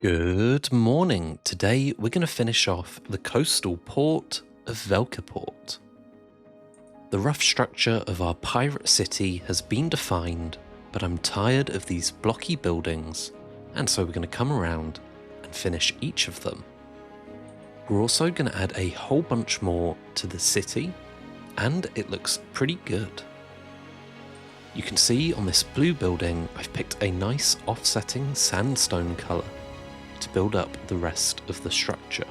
Good morning. Today we're going to finish off the coastal port of Velkiport. The rough structure of our pirate city has been defined, but I'm tired of these blocky buildings, and so we're going to come around and finish each of them. We're also going to add a whole bunch more to the city, and it looks pretty good. You can see on this blue building I've picked a nice offsetting sandstone colour to build up the rest of the structure.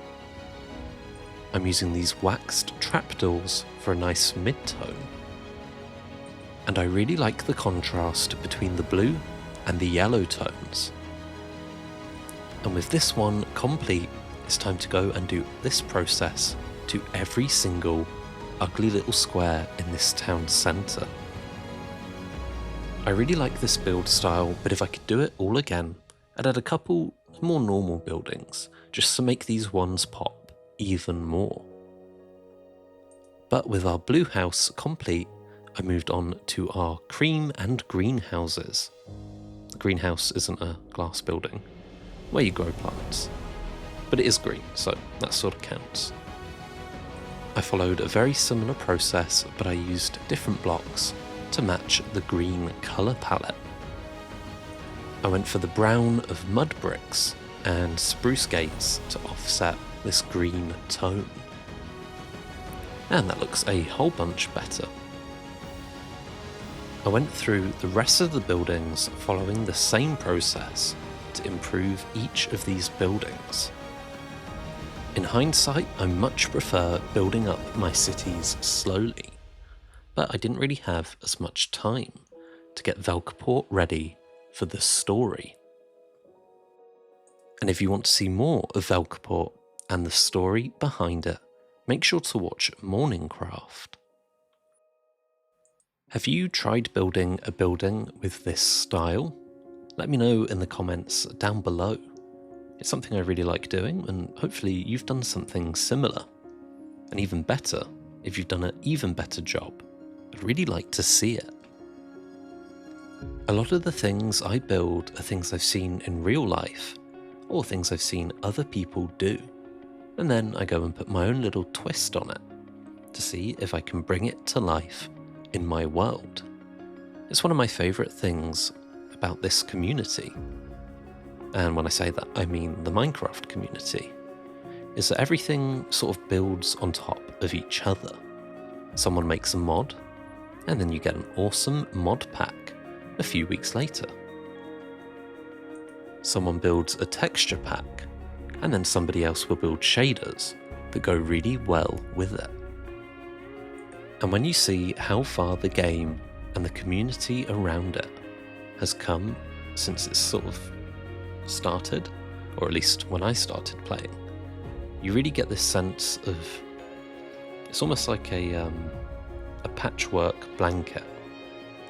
I'm using these waxed trapdoors for a nice mid-tone. And I really like the contrast between the blue and the yellow tones. And with this one complete, it's time to go and do this process to every single ugly little square in this town centre. I really like this build style, but if I could do it all again, I'd add a couple more normal buildings, just to make these ones pop even more. But with our blue house complete, I moved on to our cream and green houses. The greenhouse isn't a glass building where you grow plants, but it is green, so that sort of counts. I followed a very similar process, but I used different blocks to match the green colour palette. I went for the brown of mud bricks and spruce gates to offset this green tone. And that looks a whole bunch better. I went through the rest of the buildings following the same process to improve each of these buildings. In hindsight, I much prefer building up my cities slowly, but I didn't really have as much time to get Velkiport ready for the story. And if you want to see more of Velkiport and the story behind it, make sure to watch Morningcraft. Have you tried building a building with this style? Let me know in the comments down below. It's something I really like doing, and hopefully you've done something similar. And even better, if you've done an even better job, I'd really like to see it. A lot of the things I build are things I've seen in real life, or things I've seen other people do, and then I go and put my own little twist on it, to see if I can bring it to life in my world. It's one of my favourite things about this community, and when I say that I mean the Minecraft community, is that everything sort of builds on top of each other. Someone makes a mod, and then you get an awesome mod pack a few weeks later. Someone builds a texture pack, and then somebody else will build shaders that go really well with it. And when you see how far the game and the community around it has come since it's sort of started, or at least when I started playing, you really get this sense of, it's almost like a patchwork blanket.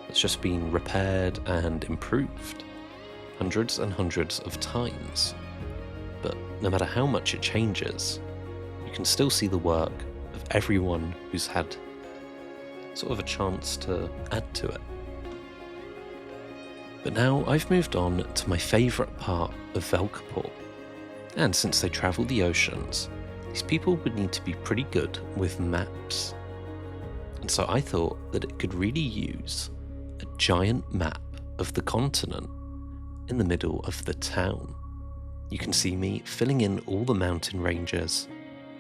It's just been repaired and improved hundreds and hundreds of times. But no matter how much it changes, you can still see the work of everyone who's had sort of a chance to add to it. But now I've moved on to my favourite part of Velkiport. And since they travel the oceans, these people would need to be pretty good with maps. And so I thought that it could really use a giant map of the continent in the middle of the town. You can see me filling in all the mountain ranges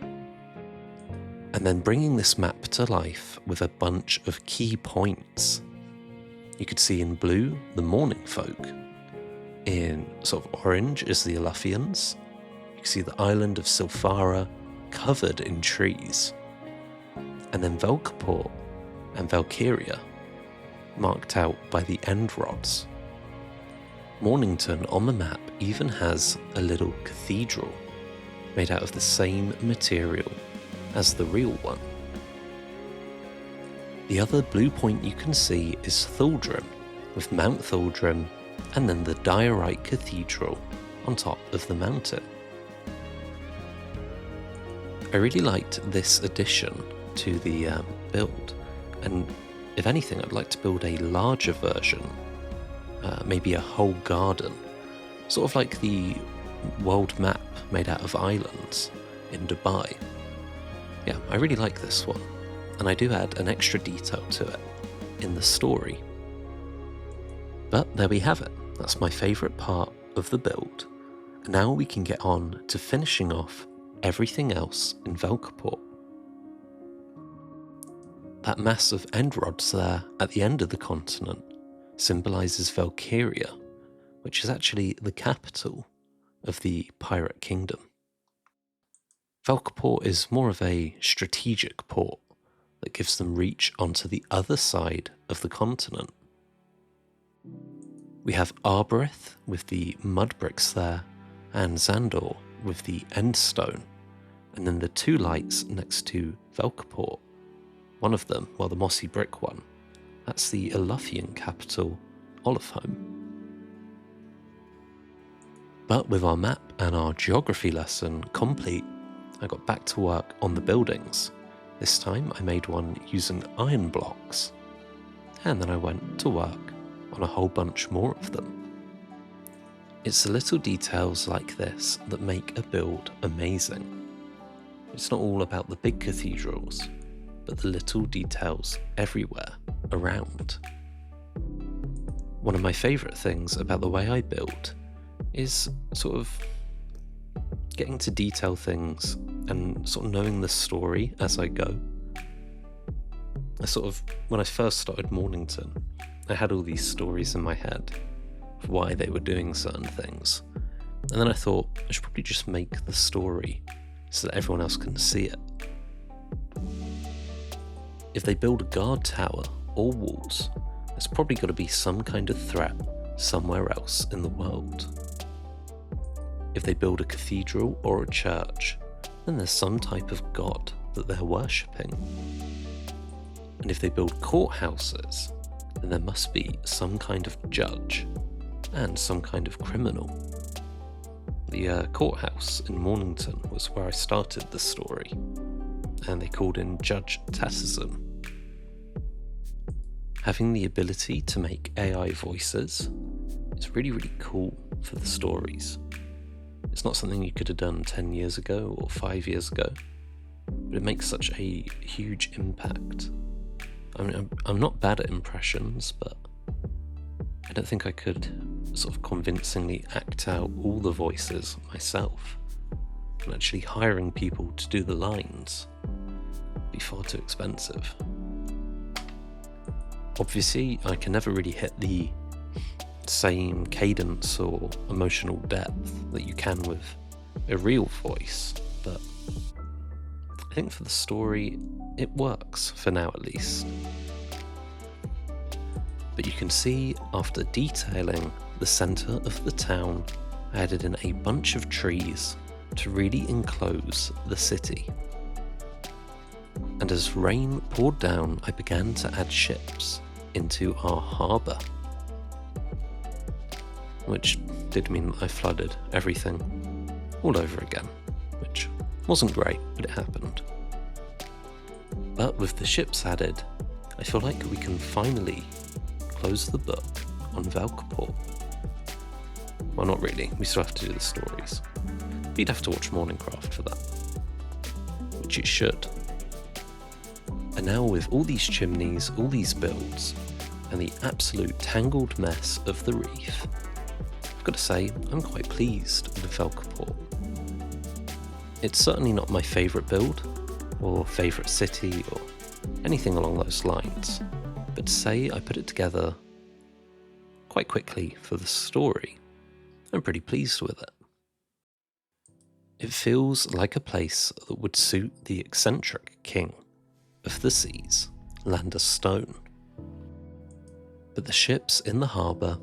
and then bringing this map to life with a bunch of key points. You could see in blue the Morning Folk, in sort of orange is the Aluffians. You can see the island of Silphara covered in trees, and then Velkiport and Valkyria marked out by the end rods. Mornington on the map even has a little cathedral made out of the same material as the real one. The other blue point you can see is Thuldrim, with Mount Thuldrim and then the diorite cathedral on top of the mountain. I really liked this addition to the build, and if anything I'd like to build a larger version, maybe a whole garden, sort of like the world map made out of islands in Dubai. Yeah, I really like this one, and I do add an extra detail to it in the story. But there we have it, that's my favourite part of the build. And now we can get on to finishing off everything else in Velkiport. That mass of end rods there at the end of the continent symbolises Valkyria, which is actually the capital of the Pirate Kingdom. Velkiport is more of a strategic port that gives them reach onto the other side of the continent. We have Arborith with the mud bricks there, and Xandor with the end stone, and then the two lights next to Velkiport. One of them, well, the mossy brick one, that's the Iluthian capital, Olafholm. But with our map and our geography lesson complete, I got back to work on the buildings. This time I made one using iron blocks, and then I went to work on a whole bunch more of them. It's the little details like this that make a build amazing. It's not all about the big cathedrals, but the little details everywhere around. One of my favourite things about the way I build is sort of getting to detail things and sort of knowing the story as I go. When I first started Mornington, I had all these stories in my head of why they were doing certain things. And then I thought I should probably just make the story so that everyone else can see it. If they build a guard tower or walls, there's probably got to be some kind of threat somewhere else in the world. If they build a cathedral or a church, then there's some type of god that they're worshipping. And if they build courthouses, then there must be some kind of judge and some kind of criminal. The courthouse in Mornington was where I started the story, and they called in Judge Tassism. Having the ability to make AI voices is really, really cool for the stories. It's not something you could have done 10 years ago or 5 years ago, but it makes such a huge impact. I mean, I'm not bad at impressions, but I don't think I could sort of convincingly act out all the voices myself. And actually hiring people to do the lines would be far too expensive. Obviously, I can never really hit the same cadence or emotional depth that you can with a real voice, but I think for the story, it works, for now at least. But you can see, after detailing the centre of the town, I added in a bunch of trees to really enclose the city. And as rain poured down, I began to add ships into our harbour, which did mean that I flooded everything all over again, which wasn't great, but it happened. But with the ships added, I feel like we can finally close the book on Velkiport. Well, not really, we still have to do the stories. But you'd have to watch Morningcraft for that, which you should. And now with all these chimneys, all these builds, and the absolute tangled mess of the reef, I've got to say, I'm quite pleased with Velkiport. It's certainly not my favourite build, or favourite city, or anything along those lines, but to say I put it together quite quickly for the story, I'm pretty pleased with it. It feels like a place that would suit the eccentric king of the seas, Lander Stone. But the ships in the harbour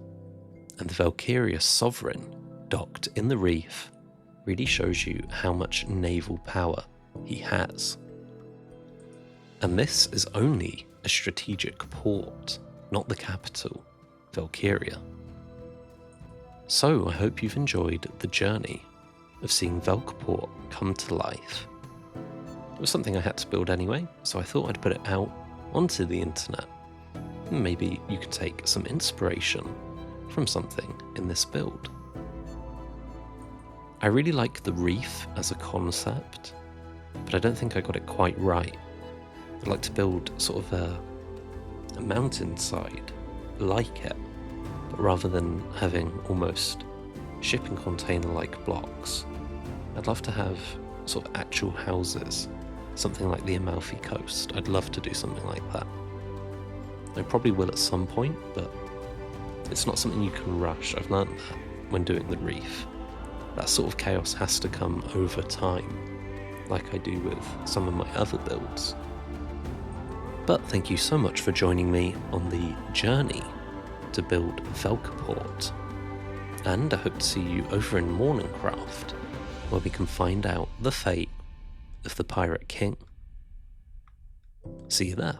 and the Valkyria sovereign docked in the reef really shows you how much naval power he has. And this is only a strategic port, not the capital, Valkyria. So I hope you've enjoyed the journey of seeing Velkiport come to life. It was something I had to build anyway, so I thought I'd put it out onto the internet. Maybe you can take some inspiration from something in this build. I really like the reef as a concept, but I don't think I got it quite right. I'd like to build sort of a mountainside like it, but rather than having almost shipping container-like blocks, I'd love to have sort of actual houses, something like the Amalfi Coast. I'd love to do something like that. I probably will at some point, but it's not something you can rush. I've learned that when doing the reef. That sort of chaos has to come over time, like I do with some of my other builds. But thank you so much for joining me on the journey to build Velkiport, and I hope to see you over in Morningcraft, where we can find out the fate of the Pirate King. See you there.